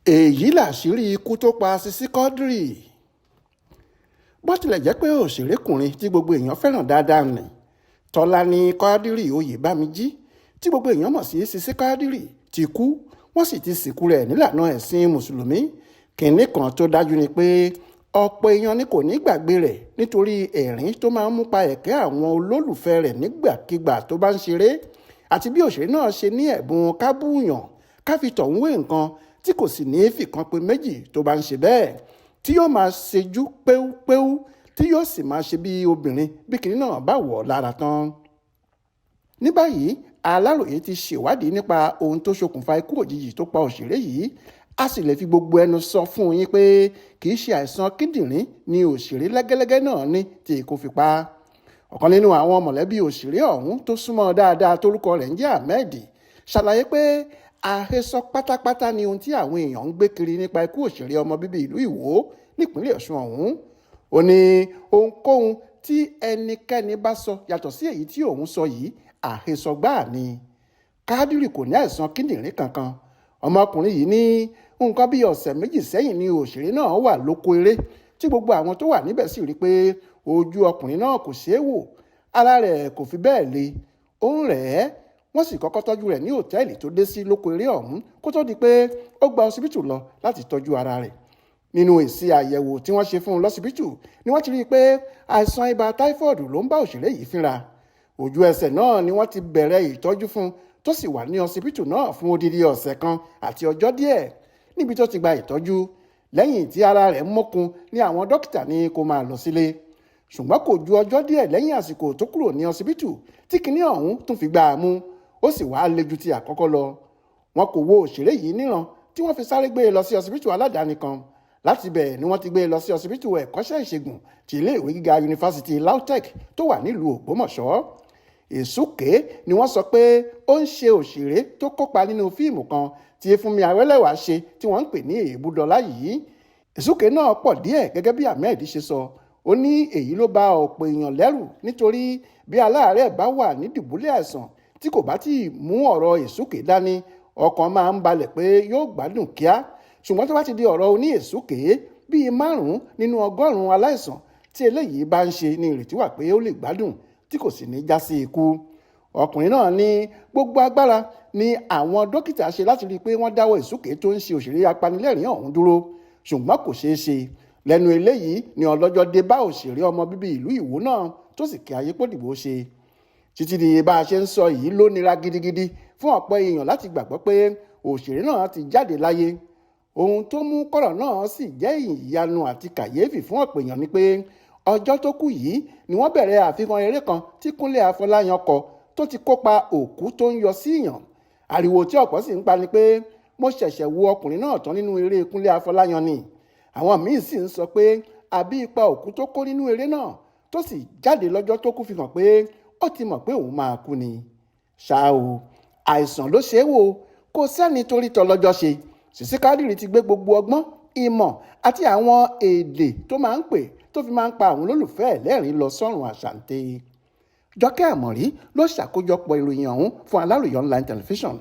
èyí làṣírí ikú tó pa Sisi Quadri. bó tilẹ̀ jẹ́ pé òṣèrékùnrin tí gbogbo èèyàn fẹ́ràn dáadáa nì Tọ́lání Quadri Oyèbámijí tí gbogbo èèyàn mọ̀ sí Sisi Quadri ti kú wọ́n sì ti sìnkú rẹ̀ nílànà ẹ̀sìn mùsùlùmí. kìnní kan tó dájú ni pé ọ̀pọ̀ èèyàn ni kò ní gbàgbé rẹ̀ nítorí ẹ̀rín tó máa ń mú pa ẹ̀kẹ́ àwọn olólùfẹ́ rẹ̀ nígbàkigbà tó bá ń ṣeré, àti bí òṣèré náà ṣe ní ẹ̀bùn kábúyàn káfi tọ̀hún wé nǹkan tí kò sì ní fìkan pé méjì tó bá ń ṣe bẹ́ẹ̀, tí yóò máa ṣejú péúpéú tí yóò sì máa ṣe bí obìnrin bí kìnní náà bá wọ̀ ọ́ lára tán. ní báyìí Aláròyé ti ṣèwádìí nípa ohun tó ṣokùnfà ikú òjijì tó pa òṣèré yìí, a sì lè fi gbogbo ẹnu sọ fún yín pé kì í ṣe àìsàn kíndìnrín ni òṣèré lẹ́gẹ́lẹ́gẹ́ náà ní tí ikú fi pa. ọ̀kan nínú àwọn mọ̀lẹ́bí òṣèré ọ̀hún tó súnmọ́ dáadáa tórúkọ rẹ̀ ń jẹ́ Ahmed ṣàlàyé pé àhesọ pátápátá ni ohun tí àwọn èèyàn ń gbé kiri nípa ikú òṣèré ọmọ bíbí ìlú Ìwó nípínlẹ̀ Ọ̀ṣun ọ̀hún. ó ní ohunkóhun tí ẹnikẹ́ni bá sọ yàtọ̀ sí èyí tí òun sọ yìí àhesọ gbáà ni. Quadri kò ní àìsàn kíndìnrín kankan. ọmọkùnrin yìí ní nǹkan bíi ọ̀sẹ̀ méjì sẹ́yìn ni òṣèré náà wà lóko eré tí gbogbo àwọn tó wà níbẹ̀ sì rí i pé ojú ọkùnrin náà kò ṣeé wò, ara rẹ̀ kò fi bẹ́ẹ̀ le, ó ń rẹ̀ ẹ́. wọ́n sì kọ́kọ́ tọ́jú rẹ̀ ní òtẹ́ẹ̀lì tó dé sí lóko eré ọ̀hún kó tó di pé ó gba ọsibítù lọ láti tọ́jú ara rẹ̀. nínú èsì àyẹ̀wò tí wọ́n ṣe fún un lọ́sibítù ni wọ́n ti rí i pé àìsàn ibà táífọ́ọ̀dù ló ń bá òṣèré yìí fínra. ojú ẹsẹ̀ náà ni wọ́n ti bẹ̀rẹ̀ ìtọ́jú fún un tó sì wà ní ọsibítù náà fún odidi ọ̀sẹ̀ kan àti ọjọ́ díẹ̀ níbi tó ti gba ìtọ́jú. lẹ́yìn tí ara rẹ̀ mókun ni àwọn dókítà ní kó máa lọ sílé, ṣùgbọ́n kò ju ọjọ́ díẹ̀ lẹ́yìn àsìkò tó kúrò ní ọsibítù tí kinní ọ̀hún tún fi gbá a mú, ó sì wá le ju ti àkọ́kọ́ lọ. wọn kò wo òṣèré yìí níran tí wọ́n fi sáré gbé e lọ sí ọsibítù aládàáni kan. láti bẹ̀ ni wọ́n ti gbé e lọ sí ọsibítù ẹ̀kọ́ṣẹ́ ìṣègùn ti iléèwé gíga yunifásitì LAUTECH tó wà nílùú Ògbómọ̀ṣọ́. Èsúké ni wọ́n sọ pé ó ń ṣe òṣèré tó kópa nínú fíìmù kan tí Fúnmi Awẹ́lẹ́wà ṣe tí wọ́n ń pè ní Èébúdọlá yìí. Èsúké náà pọ̀ díẹ̀ gẹ́gẹ́ bí Ahmed ṣe sọ. ó ní èyí ló bà ọ̀pọ̀ èèyàn lẹ́rù nítorí bí aláàárẹ̀ bá wà ní dùbúlẹ̀ àìsàn tí kò bá tí mú ọ̀rọ̀ Èsúké dání, ọkàn máa ń balẹ̀ pé yóò gbádùn kíá. ṣùgbọ́n tó bá ti di ọ̀rọ̀ oní Èsúké, bíi 5 nínú 100 aláìsàn tí eléyìí bá ń ṣe ní ìrètí wà pé ó lè gbádùn tí kò sì ní já sí ikú. ọkùnrin náà ní gbogbo agbára ni àwọn dókítà ṣe láti rí i pé wọ́n dáwọ́ Èsúké tó ń ṣe òṣèré apanilẹ́rìn ọ̀hún dúró, ṣùgbọ́n kò ṣeé ṣe. lẹ́nu eléyìí ni ọlọ́jọ́ dé bá òṣèré ọmọ bíbí ìlú Ìwó náà tó sì kí ayé pòdìbò ṣe. títí di bá a ṣe ń sọ yìí ló nira gidigidi fún ọ̀pọ̀ èèyàn láti gbàgbọ́ pé òṣèré náà ti jáde láyé. ohun tó mú kọ́rọ̀ náà sì jẹ́ ìyanu àti kàyéfì fún ọ̀pọ̀ èèyàn ni pé ọjọ́ tó kù yìí ni wọ́n bẹ̀rẹ̀ àfihàn eré kan tí Kúnlé Afọláyan kọ tó ti kópa òkú tó ń yọ sí ìyàn. ariwo tí ọ̀pọ̀ sì ń pa ni pé mo ṣẹ̀ṣẹ̀ wo ọkùnrin náà tán nínú eré Kúnlé Afọláyan ni. àwọn míín sì ń sọ pé àbí ipa òkú tó kó nínú eré náà tó sì jáde lọ́jọ́ tó kú fi hàn pé ó ti mọ̀ pé òun máa kú ni. ṣá o, àìsàn ló ṣe é wò, kò sẹ́ni torí tọlọ́jọ́ ṣe. Sisi Quadri ti gbé gbogbo ọgbọ́n, ìmọ̀ àti àwọn èdè tó máa ń pè tó fi máa ń pa àwọn olólùfẹ́ ẹ̀ lẹ́rìn lọ sọ́run àṣàǹtẹ̀. Jọkẹ́ Àmọ̀rí ló ṣàkójọpọ̀ ìròyìn ọ̀hún fún Aláròyé online television.